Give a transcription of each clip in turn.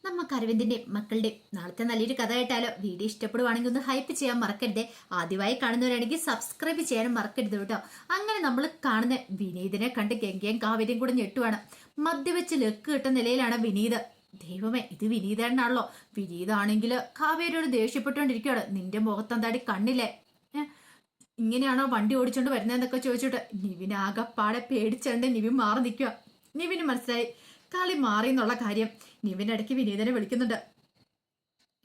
നമുക്ക് അരവിന്ദിന്റെ മക്കളുടെ നാളത്തെ നല്ലൊരു കഥ കേട്ടാലോ? വീഡിയോ ഇഷ്ടപ്പെടുവാണെങ്കിൽ ഒന്ന് ഹൈപ്പ് ചെയ്യാൻ മറക്കരുത്. ആദ്യമായി കാണുന്നവരാണെങ്കിൽ സബ്സ്ക്രൈബ് ചെയ്യാനും മറക്കരുത് കേട്ടോ. അങ്ങനെ നമ്മൾ കാണുന്ന വിനീതിനെ കണ്ട് ഗംഗയും കാവേരിയും കൂടെ ഞെട്ടുവാണ്. മദ്യവെച്ച് ലെക്ക് കിട്ടുന്ന നിലയിലാണ് വിനീത്. ദൈവമേ, ഇത് വിനീതനാണല്ലോ. വിനീതാണെങ്കിൽ കാവേരിയോട് ദേഷ്യപ്പെട്ടുകൊണ്ടിരിക്കുകയാണ്. നിന്റെ മുഖത്തെന്താടി കണ്ണില്ലേ? ഇങ്ങനെയാണോ വണ്ടി ഓടിച്ചോണ്ട് വരുന്നതെന്നൊക്കെ ചോദിച്ചിട്ട് നിവിൻ ആകെപ്പാടെ പേടിച്ചണ്ട് നിവിൻ മാറി നിൽക്കുക. നിവിന് മനസ്സിലായി കളി മാറി എന്നുള്ള കാര്യം. നിവിൻ ഇടയ്ക്ക് വിനീതനെ വിളിക്കുന്നുണ്ട്.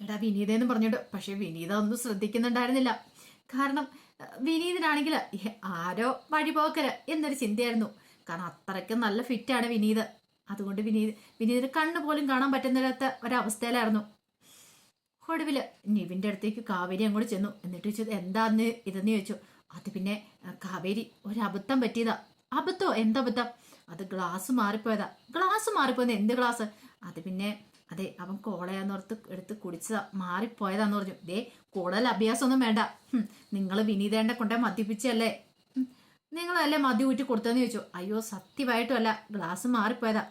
എടാ വിനീതെന്ന് പറഞ്ഞിട്ട്, പക്ഷെ വിനീത ഒന്നും ശ്രദ്ധിക്കുന്നുണ്ടായിരുന്നില്ല. കാരണം വിനീതനാണെങ്കിൽ ആരോ വഴിപോക്കര് എന്നൊരു ചിന്തയായിരുന്നു. കാരണം അത്രയ്ക്ക് നല്ല ഫിറ്റാണ് വിനീത്. അതുകൊണ്ട് വിനീതിന് കണ്ണു പോലും കാണാൻ പറ്റുന്നില്ലാത്ത ഒരവസ്ഥയിലായിരുന്നു. ഒടുവില് നിവിന്റെ അടുത്തേക്ക് കാവേരി അങ്ങോട്ട് ചെന്നു. എന്നിട്ട് ചോദിച്ചത് എന്താന്ന് ഇതെന്ന് ചോദിച്ചു. അത് പിന്നെ കാവേരി ഒരബദ്ധം പറ്റിയതാ. അബദ്ധോ? എന്തബദ്ധം? അത് ഗ്ലാസ് മാറിപ്പോയതാ. ഗ്ലാസ് മാറിപ്പോയത്? എന്ത് ഗ്ലാസ്? അത് പിന്നെ അതെ, അവൻ കോളയാന്നോർത്ത് എടുത്ത് കുടിച്ചതാ, മാറിപ്പോയതാന്ന് പറഞ്ഞു. ദേ, കൂടുതൽ അഭ്യാസമൊന്നും വേണ്ട. നിങ്ങൾ വിനീതേണ്ട കൊണ്ടേ മദ്യപ്പിച്ചല്ലേ? നിങ്ങളല്ലേ മദ്യം ഊറ്റി കൊടുത്തതെന്ന് ചോദിച്ചു. അയ്യോ സത്യമായിട്ടും അല്ല, ഗ്ലാസ് മാറിപ്പോയതാ.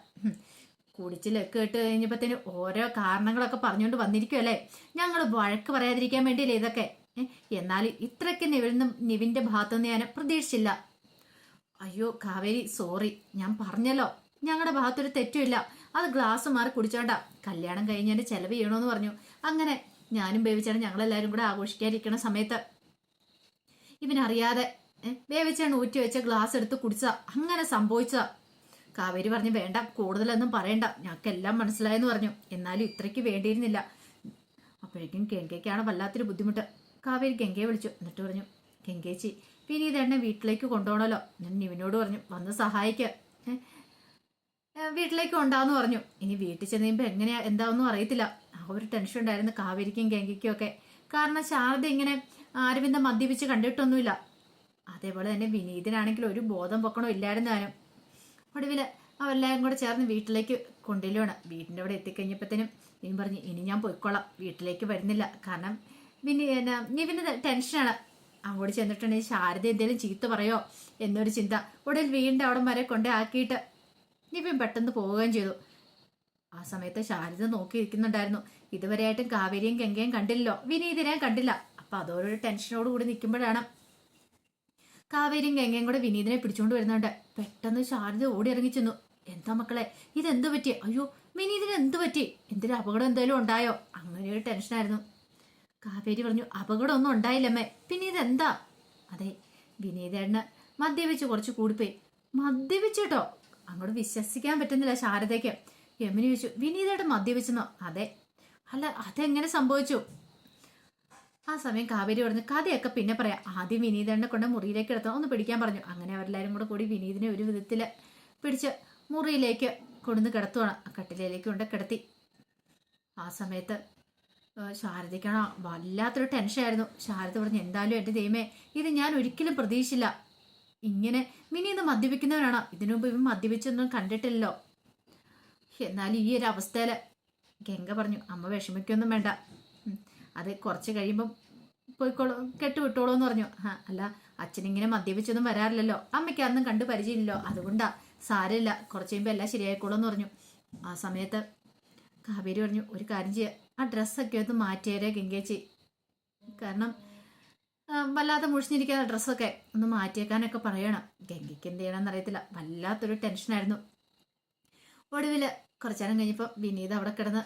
കുടിച്ച് ലെക്ക് ഇട്ട് കഴിഞ്ഞപ്പോഴത്തേന് ഓരോ കാരണങ്ങളൊക്കെ പറഞ്ഞുകൊണ്ട് വന്നിരിക്കുമല്ലേ. ഞങ്ങൾ വഴക്ക് പറയാതിരിക്കാൻ വേണ്ടിയില്ലേ ഇതൊക്കെ. എന്നാൽ ഇത്രയ്ക്ക് നിവിന്റെ ഭാഗത്തുനിന്ന് ഞാൻ പ്രതീക്ഷിച്ചില്ല. അയ്യോ കാവേരി സോറി, ഞാൻ പറഞ്ഞല്ലോ, ഞങ്ങളുടെ ഭാഗത്തൊരു തെറ്റുമില്ല. അത് ഗ്ലാസ് മാറി കുടിച്ചോണ്ടാ. കല്യാണം കഴിഞ്ഞതിന്റെ ചെലവ് ചെയ്യണമെന്ന് പറഞ്ഞു. അങ്ങനെ ഞാനും ബേബിച്ചാണ് ഞങ്ങളെല്ലാവരും കൂടെ ആഘോഷിക്കാതിരിക്കുന്ന സമയത്ത് ഇവനറിയാതെ ബേബിച്ചാണ് ഊറ്റി വെച്ച ഗ്ലാസ് എടുത്ത് കുടിച്ചതാ. അങ്ങനെ സംഭവിച്ചതാ. കാവേരി പറഞ്ഞു വേണ്ട, കൂടുതലൊന്നും പറയണ്ട, ഞങ്ങൾക്കെല്ലാം മനസ്സിലായെന്ന് പറഞ്ഞു. എന്നാലും ഇത്രയ്ക്ക് വേണ്ടിയിരുന്നില്ല. അപ്പോഴേക്കും ഗംഗയ്ക്കാണ് വല്ലാത്തൊരു ബുദ്ധിമുട്ട്. കാവേരി ഗംഗയെ വിളിച്ചു. എന്നിട്ട് പറഞ്ഞു, ഗംഗേച്ചി വിനീതേട്ടനെ വീട്ടിലേക്ക് കൊണ്ടുപോകണമല്ലോ. ഞാൻ നിവിനോട് പറഞ്ഞു വന്ന് സഹായിക്കുക, വീട്ടിലേക്ക് കൊണ്ടാന്ന് പറഞ്ഞു. ഇനി വീട്ടിൽ ചെന്ന് കഴിയുമ്പോൾ എങ്ങനെയാ എന്താണെന്നും അറിയത്തില്ല. ആ ഒരു ടെൻഷൻ ഉണ്ടായിരുന്നു കാവേരിക്കും ഗംഗയ്ക്കും ഒക്കെ. കാരണം ശാരദ ഇങ്ങനെ അരവിന്ദം മദ്യപിച്ച് കണ്ടിട്ടൊന്നുമില്ല. അതേപോലെ തന്നെ വിനീതനാണെങ്കിൽ ഒരു ബോധം പൊക്കണോ ഇല്ലായിരുന്നാലും. ഒടുവില് അവരെല്ലാവരും കൂടെ ചേർന്ന് വീട്ടിലേക്ക് കൊണ്ടുവരുവാണ്. വീടിൻ്റെ അവിടെ എത്തിക്കഴിഞ്ഞപ്പോഴത്തേനും ഇനി പറഞ്ഞു ഇനി ഞാൻ പോയിക്കോളാം, വീട്ടിലേക്ക് വരുന്നില്ല. കാരണം നിവിന് ടെൻഷനാണ്. അങ്ങോട്ട് ചെന്നിട്ടുണ്ടെങ്കിൽ ശാരദ എന്തെങ്കിലും ചീത്ത പറയോ എന്നൊരു ചിന്ത. ഒടുവിൽ വീടിൻ്റെ അവിടം വരെ കൊണ്ടേ ആക്കിയിട്ട് നിവിൻ പെട്ടെന്ന് പോവുകയും ചെയ്തു. ആ സമയത്ത് ശാരദ നോക്കിയിരിക്കുന്നുണ്ടായിരുന്നു. ഇതുവരെയായിട്ടും കാവേരിയും ഗംഗയും കണ്ടില്ലല്ലോ, വിനീതിനെയും കണ്ടില്ല. അപ്പൊ അതോടൊരു ടെൻഷനോട് കൂടി നിൽക്കുമ്പോഴാണ് കാവേരിയും ഗംഗയും കൂടെ വിനീതിനെ പിടിച്ചുകൊണ്ട് വരുന്നുണ്ട്. പെട്ടെന്ന് ശാരദ ഓടി ഇറങ്ങി ചെന്നു. എന്താ മക്കളെ, ഇതെന്ത് പറ്റി? അയ്യോ വിനീതിന് എന്ത് പറ്റി? എന്തൊരു അപകടം എന്തെങ്കിലും ഉണ്ടായോ? അങ്ങനെ ഒരു ടെൻഷനായിരുന്നു. കാവേരി പറഞ്ഞു അപകടമൊന്നും ഉണ്ടായില്ലമ്മേ. പിന്നെ ഇതെന്താ? അതെ, വിനീതേട്ടന് മദ്യപിച്ച് കുറച്ച് കൂടിപ്പോയി. മദ്യപിച്ചിട്ടോ? അങ്ങോട്ട് വിശ്വസിക്കാൻ പറ്റുന്നില്ല ശാരദയ്ക്ക്. യമിനി ചോദിച്ചു വിനീതേട്ടൻ മദ്യപിച്ചെന്നോ? അതെ. അല്ല അതെങ്ങനെ സംഭവിച്ചു? ആ സമയം കാവേരി പറഞ്ഞു കഥയൊക്കെ പിന്നെ പറയാം, ആദ്യം വിനീതനെ കൊണ്ട് മുറിയിലേക്ക് എടുത്തോ, ഒന്ന് പിടിക്കാൻ പറഞ്ഞു. അങ്ങനെ അവരെല്ലാവരും കൂടെ കൂടി വിനീതിനെ ഒരു വിധത്തില് പിടിച്ച് മുറിയിലേക്ക് കൊണ്ടുവന്ന് കിടത്തുവാണ്. കട്ടിലേക്ക് കൊണ്ട് കിടത്തി. ആ സമയത്ത് ശാരദയ്ക്കാണ് വല്ലാത്തൊരു ടെൻഷനായിരുന്നു. ശാരദ പറഞ്ഞു എന്തായാലും എൻ്റെ ദൈവമേ, ഇത് ഞാൻ ഒരിക്കലും പ്രതീക്ഷിച്ചില്ല. ഇങ്ങനെ വിനീത് മദ്യപിക്കുന്നവനാണോ? ഇതിനു മുമ്പ് ഇവൻ മദ്യപിച്ചൊന്നും കണ്ടിട്ടില്ലല്ലോ. എന്നാലും ഈ ഒരു അവസ്ഥയില് ഗംഗ പറഞ്ഞു അമ്മ വിഷമിക്കൊന്നും വേണ്ട, അത് കുറച്ച് കഴിയുമ്പം പോയിക്കോളൂ, കെട്ടുവിട്ടോളൂ എന്ന് പറഞ്ഞു. അല്ല അച്ഛനിങ്ങനെ മദ്യപിച്ചൊന്നും വരാറില്ലല്ലോ, അമ്മയ്ക്ക് അന്നും കണ്ട് പരിചയമില്ലല്ലോ, അതുകൊണ്ടാ, സാരമില്ല, കുറച്ച് കഴിയുമ്പോൾ എല്ലാം ശരിയായിക്കോളൂ എന്ന് പറഞ്ഞു. ആ സമയത്ത് കാവേരി പറഞ്ഞു ഒരു കാര്യം ചെയ്യുക, ആ ഡ്രസ്സൊക്കെ ഒന്ന് മാറ്റിയേരെ ഗംഗേച്ചി. കാരണം വല്ലാതെ മുഴിഞ്ഞിരിക്കുന്ന ഡ്രസ്സൊക്കെ ഒന്ന് മാറ്റിയേക്കാനൊക്കെ പറയണം. ഗംഗയ്ക്ക് എന്ത് ചെയ്യണമെന്ന് അറിയത്തില്ല, വല്ലാത്തൊരു ടെൻഷനായിരുന്നു. ഒടുവിൽ കുറച്ചേരം കഴിഞ്ഞപ്പോൾ വിനീത് അവിടെ കിടന്ന്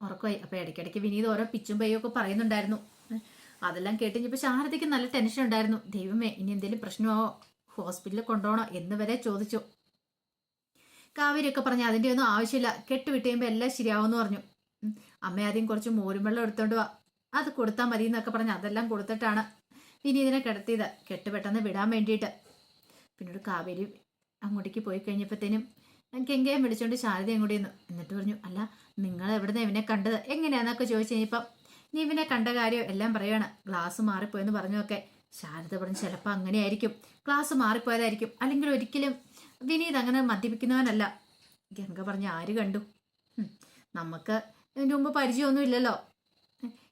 ഉറക്കമായി. അപ്പോൾ ഇടയ്ക്കിടയ്ക്ക് വിനീത് ഓരോ പിച്ചും പയ്യും ഒക്കെ പറയുന്നുണ്ടായിരുന്നു. അതെല്ലാം കേട്ടുകഴിഞ്ഞപ്പോൾ ശാരദയ്ക്ക് നല്ല ടെൻഷൻ ഉണ്ടായിരുന്നു. ദൈവമേ ഇനി എന്തെങ്കിലും പ്രശ്നമാവോ, ഹോസ്പിറ്റലിൽ കൊണ്ടുപോകണോ എന്ന് വരെ ചോദിച്ചു. കാവേരിയൊക്കെ പറഞ്ഞു അതിൻ്റെ ഒന്നും ആവശ്യമില്ല, കെട്ടുവിട്ട് കഴിയുമ്പോൾ എല്ലാം ശരിയാവുമെന്ന് പറഞ്ഞു. അമ്മ ആദ്യം കുറച്ച് മോരും വെള്ളം എടുത്തോണ്ട് വാ, അത് കൊടുത്താൽ മതി എന്നൊക്കെ പറഞ്ഞ് അതെല്ലാം കൊടുത്തിട്ടാണ് വിനീതിനെ കിടത്തിയത്, കെട്ട് പെട്ടെന്ന് വിടാൻ വേണ്ടിയിട്ട്. പിന്നീട് കാവേരി അങ്ങോട്ടേക്ക് പോയി കഴിഞ്ഞപ്പോഴത്തേനും ഗംഗയും വിളിച്ചോണ്ട് ശാരദയും കൂടി നിന്നു. എന്നിട്ട് പറഞ്ഞു അല്ല നിങ്ങൾ എവിടുന്ന് ഇവനെ കണ്ടത് എങ്ങനെയാന്നൊക്കെ ചോദിച്ചു കഴിഞ്ഞപ്പം നീവിനെ കണ്ട കാര്യം എല്ലാം പറയുകയാണ്. ഗ്ലാസ് മാറിപ്പോയെന്ന് പറഞ്ഞൊക്കെ. ശാരദ പറഞ്ഞു ചിലപ്പോൾ അങ്ങനെയായിരിക്കും, ഗ്ലാസ് മാറിപ്പോയതായിരിക്കും, അല്ലെങ്കിൽ ഒരിക്കലും വിനീത് അങ്ങനെ മദ്യപിക്കുന്നവനല്ല. ഗംഗ പറഞ്ഞു ആര് കണ്ടു, നമുക്ക് ഇതിൻ്റെ മുമ്പ് പരിചയമൊന്നും ഇല്ലല്ലോ.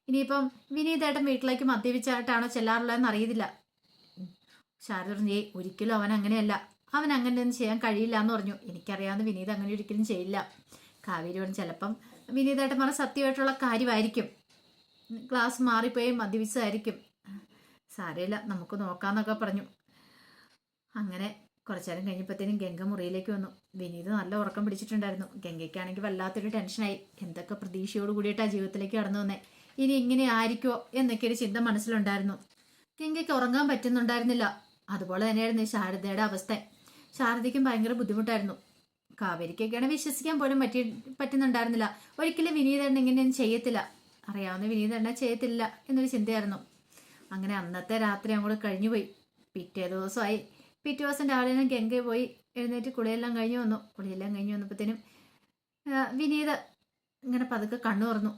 ഇനിയിപ്പം വിനീതേട്ടൻ വീട്ടിലേക്ക് മദ്യപിച്ചായിട്ടാണോ ചെല്ലാറുള്ളതെന്ന് അറിയത്തില്ല. ശാരദ പറഞ്ഞു ഒരിക്കലും അവൻ അങ്ങനെയല്ല, അവൻ അങ്ങനെ ഒന്നും ചെയ്യാൻ കഴിയില്ല എന്ന് പറഞ്ഞു. എനിക്കറിയാവുന്ന വിനീത് അങ്ങനെ ഒരിക്കലും ചെയ്യില്ല. കാവേരി പറഞ്ഞു ചിലപ്പം വിനീതേട്ടൻ പറഞ്ഞ സത്യമായിട്ടുള്ള കാര്യമായിരിക്കും, ക്ലാസ് മാറിപ്പോയി മദ്യപിച്ചതായിരിക്കും, സാരമില്ല നമുക്ക് നോക്കാന്നൊക്കെ പറഞ്ഞു. അങ്ങനെ കുറച്ചു നേരം കഴിഞ്ഞപ്പോഴത്തേനും ഗംഗ മുറിയിലേക്ക് വന്നു. വിനീത് നല്ല ഉറക്കം പിടിച്ചിട്ടുണ്ടായിരുന്നു. ഗംഗയ്ക്കാണെങ്കിൽ വല്ലാത്തൊരു ടെൻഷനായി. എന്തൊക്കെ പ്രതീക്ഷയോട് കൂടിയിട്ടാ ജീവിതത്തിലേക്ക് കടന്നു വന്നേ, ഇനി ഇങ്ങനെ ആയിരിക്കുമോ എന്നൊക്കെ ഒരു ചിന്ത മനസ്സിലുണ്ടായിരുന്നു. ഗംഗയ്ക്ക് ഉറങ്ങാൻ പറ്റുന്നുണ്ടായിരുന്നില്ല. അതുപോലെ തന്നെയായിരുന്നു ശാരദയുടെ അവസ്ഥ. ശാരദയ്ക്കും ഭയങ്കര ബുദ്ധിമുട്ടായിരുന്നു. കാവേരിക്കൊക്കെയാണ് വിശ്വസിക്കാൻ പോലും പറ്റുന്നുണ്ടായിരുന്നില്ല. ഒരിക്കലും വിനീതണ്ണ ഇങ്ങനെയൊന്നും ചെയ്യത്തില്ല, അറിയാവുന്ന വിനീതണ്ണ ചെയ്യത്തില്ല എന്നൊരു ചിന്തയായിരുന്നു. അങ്ങനെ അന്നത്തെ രാത്രി അങ്ങോട്ട് കഴിഞ്ഞുപോയി. പിറ്റേ ദിവസമായി. പിറ്റേ ദിവസം രാവിലെ ഗംഗ പോയി എഴുന്നേറ്റ് കുളിയെല്ലാം കഴിഞ്ഞ് വന്നു. കുളിയെല്ലാം കഴിഞ്ഞ് വന്നപ്പോഴത്തേനും വിനീത് ഇങ്ങനെ പതുക്കെ കണ്ണു തുറന്നു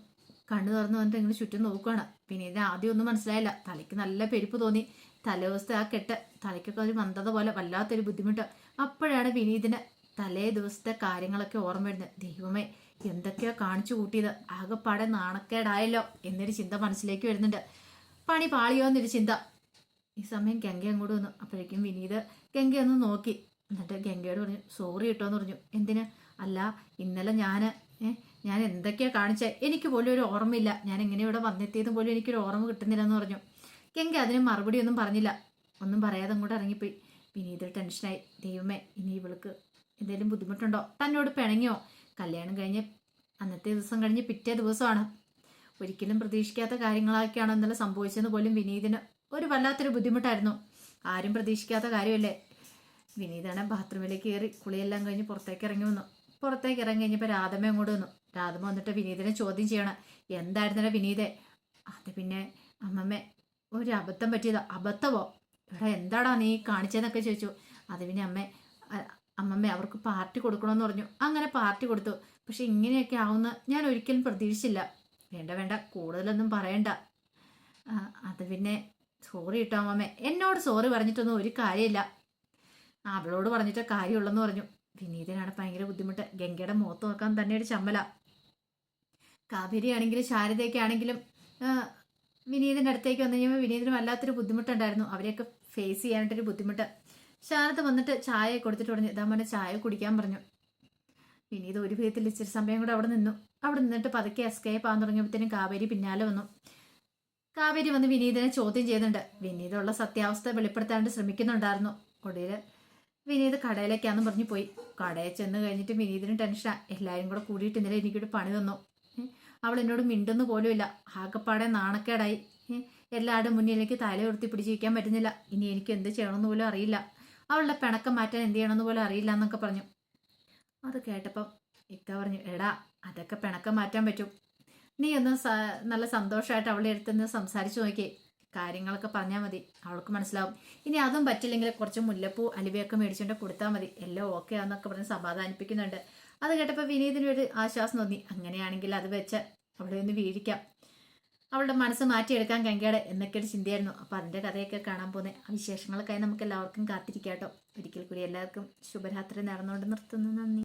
വന്നിട്ട് ഇങ്ങനെ ചുറ്റും നോക്കുകയാണ്. വിനീതിന് ആദ്യം ഒന്നും മനസ്സിലായില്ല. തലയ്ക്ക് നല്ല പെരുപ്പ് തോന്നി. തലേദിവസത്തെ ആ കെട്ട് തലയ്ക്കൊക്കെ ഒരു മന്ദത പോലെ വല്ലാത്തൊരു ബുദ്ധിമുട്ട്. അപ്പോഴാണ് വിനീതിന് തലേ ദിവസത്തെ കാര്യങ്ങളൊക്കെ ഓർമ്മ വരുന്നത്. ദൈവമേ, എന്തൊക്കെയോ കാണിച്ചു കൂട്ടിയത്, ആകെപ്പാടെ നാണക്കേടായല്ലോ എന്നൊരു ചിന്ത മനസ്സിലേക്ക് വരുന്നുണ്ട്. പണി പാളിയോ എന്നൊരു ചിന്ത. ഈ സമയം ഗംഗ അങ്ങോട്ട് വന്നു. അപ്പോഴേക്കും വിനീത് ഗംഗ ഒന്ന് നോക്കി. എന്നിട്ട് ഗംഗയോട് പറഞ്ഞു സോറി കിട്ടോന്ന് പറഞ്ഞു. എന്തിന്? അല്ല, ഇന്നലെ ഞാൻ എന്തൊക്കെയാ കാണിച്ചേ, എനിക്ക് പോലും ഒരു ഓർമ്മയില്ല, ഞാൻ എങ്ങനെ ഇവിടെ വന്നെത്തിയത് പോലും എനിക്കൊരു ഓർമ്മ കിട്ടുന്നില്ലെന്ന് പറഞ്ഞു. ഗംഗ അതിന് മറുപടി ഒന്നും പറഞ്ഞില്ല. ഒന്നും പറയാതെ അങ്ങോട്ട് ഇറങ്ങിപ്പോയി. വിനീത് ടെൻഷനായി. ദൈവമേ, ഇനി ഇവൾക്ക് എന്തെങ്കിലും ബുദ്ധിമുട്ടുണ്ടോ, തന്നോട് പിണങ്ങിയോ? കല്യാണം കഴിഞ്ഞ് അന്നത്തെ ദിവസം കഴിഞ്ഞ് പിറ്റേ ദിവസമാണ്. ഒരിക്കലും പ്രതീക്ഷിക്കാത്ത കാര്യങ്ങളൊക്കെയാണോ ഇന്നലെ സംഭവിച്ചതെന്ന് പോലും വിനീതിന് ഒരു വല്ലാത്തൊരു ബുദ്ധിമുട്ടായിരുന്നു. ആരും പ്രതീക്ഷിക്കാത്ത കാര്യമല്ലേ. വിനീതാണ് ബാത്റൂമിലേക്ക് കയറി കുളിയെല്ലാം കഴിഞ്ഞ് പുറത്തേക്ക് ഇറങ്ങി വന്നു. പുറത്തേക്ക് ഇറങ്ങി കഴിഞ്ഞപ്പോൾ രാധമ്മ അങ്ങോട്ട് വന്നു. രാധമ്മ വന്നിട്ട് വിനീതിനെ ചോദ്യം ചെയ്യണം. എന്തായിരുന്നല്ലോ വിനീതേ? അത് പിന്നെ അമ്മമ്മേ, ഒരു അബദ്ധം പറ്റിയതാ. അബദ്ധമോ? എടാ എന്താടാ നീ കാണിച്ചതെന്നൊക്കെ ചോദിച്ചു. അത് പിന്നെ അമ്മമ്മ അവർക്ക് പാർട്ടി കൊടുക്കണമെന്ന് പറഞ്ഞു. അങ്ങനെ പാർട്ടി കൊടുത്തു. പക്ഷെ ഇങ്ങനെയൊക്കെ ആവുന്ന ഞാൻ ഒരിക്കലും പ്രതീക്ഷിച്ചില്ല. വേണ്ട കൂടുതലൊന്നും പറയണ്ട. അത് പിന്നെ സോറി കേട്ടോ അമ്മമ്മേ, എന്നോട് സോറി പറഞ്ഞിട്ടൊന്നും ഒരു കാര്യമില്ല, അവളോട് പറഞ്ഞിട്ട് കാര്യമുള്ളെന്ന് പറഞ്ഞു. വിനീതനാണ് ഭയങ്കര ബുദ്ധിമുട്ട്. ഗംഗയുടെ മുഖത്ത് നോക്കാൻ തന്നെ ഒരു ചമ്മല. കാവേരി ആണെങ്കിലും ശാരദയൊക്കെ ആണെങ്കിലും വിനീതിൻ്റെ അടുത്തേക്ക് വന്നു കഴിയുമ്പോൾ വിനീതിന് വല്ലാത്തൊരു ബുദ്ധിമുട്ടുണ്ടായിരുന്നു. അവരെയൊക്കെ ഫേസ് ചെയ്യാനായിട്ടൊരു ബുദ്ധിമുട്ട്. ശാരദ വന്നിട്ട് ചായ കൊടുത്തിട്ട് പറഞ്ഞു ഇതാ മോനെ ചായ കുടിക്കാൻ പറഞ്ഞു. വിനീത് ഒരു വിധത്തിൽ ഇച്ചിരി സമയം കൂടെ അവിടെ നിന്നു. അവിടെ നിന്നിട്ട് പതുക്കെ എസ്കേപ്പ് ആകാൻ തുടങ്ങിയപ്പോഴത്തേനും കാവേരി പിന്നാലെ വന്നു. കാവേരി വന്ന് വിനീതിനെ ചോദ്യം ചെയ്യുന്നുണ്ട്. വിനീതുള്ള സത്യാവസ്ഥ വെളിപ്പെടുത്താണ്ട് ശ്രമിക്കുന്നുണ്ടായിരുന്നു. ഒടുവിൽ വിനീത് കടയിലേക്കാന്ന് പറഞ്ഞു പോയി. കടയിൽ ചെന്ന് കഴിഞ്ഞിട്ട് വിനീതിന് ടെൻഷനാണ്. എല്ലാവരും കൂടെ കൂടിയിട്ട് ഇന്നലെ എനിക്കൊരു പണി തന്നു. അവൾ എന്നോട് മിണ്ടുന്നു പോലുമില്ല. ആകെപ്പാടെ നാണക്കേടായി. എല്ലാവരുടെ മുന്നിലേക്ക് തല ഉയർത്തി പിടിച്ചിരിക്കാൻ പറ്റുന്നില്ല. ഇനി എനിക്ക് എന്ത് ചെയ്യണമെന്ന് പോലും അറിയില്ല. അവളുടെ പിണക്കം മാറ്റാൻ എന്ത് ചെയ്യണമെന്ന് പോലും അറിയില്ല എന്നൊക്കെ പറഞ്ഞു. അത് കേട്ടപ്പം ഇക്ക പറഞ്ഞു എടാ, അതൊക്കെ പിണക്കം മാറ്റാൻ പറ്റും. നീ ഒന്ന് നല്ല സന്തോഷമായിട്ട് അവളുടെ അടുത്തുനിന്ന് സംസാരിച്ചു നോക്കിയേ, കാര്യങ്ങളൊക്കെ പറഞ്ഞാൽ മതി, അവൾക്ക് മനസ്സിലാവും. ഇനി അതും പറ്റില്ലെങ്കിൽ കുറച്ച് മുല്ലപ്പൂ അലുവയൊക്കെ മേടിച്ചുകൊണ്ട് കൊടുത്താൽ മതി, എല്ലാം ഓക്കെ ആണെന്നൊക്കെ പറഞ്ഞ് സമാധാനിപ്പിക്കുന്നുണ്ട്. അത് കേട്ടപ്പോൾ വിനീതിനൊരു ആശ്വാസം തോന്നി. അങ്ങനെയാണെങ്കിൽ അത് വെച്ച് അവിടെ ഒന്ന് വീഴിക്കാം, അവളുടെ മനസ്സ് മാറ്റിയെടുക്കാൻ ഗംഗയുടെ എന്നൊക്കെ ഒരു ചിന്തയായിരുന്നു. അപ്പോൾ അതിൻ്റെ കഥയൊക്കെ കാണാൻ പോകുന്നത്. ആ വിശേഷങ്ങളൊക്കെ നമുക്ക് എല്ലാവർക്കും കാത്തിരിക്കാം കേട്ടോ. ഒരിക്കൽ കൂടി എല്ലാവർക്കും ശുഭരാത്രി നേർന്നുകൊണ്ട് നിർത്തുന്നു. നന്ദി.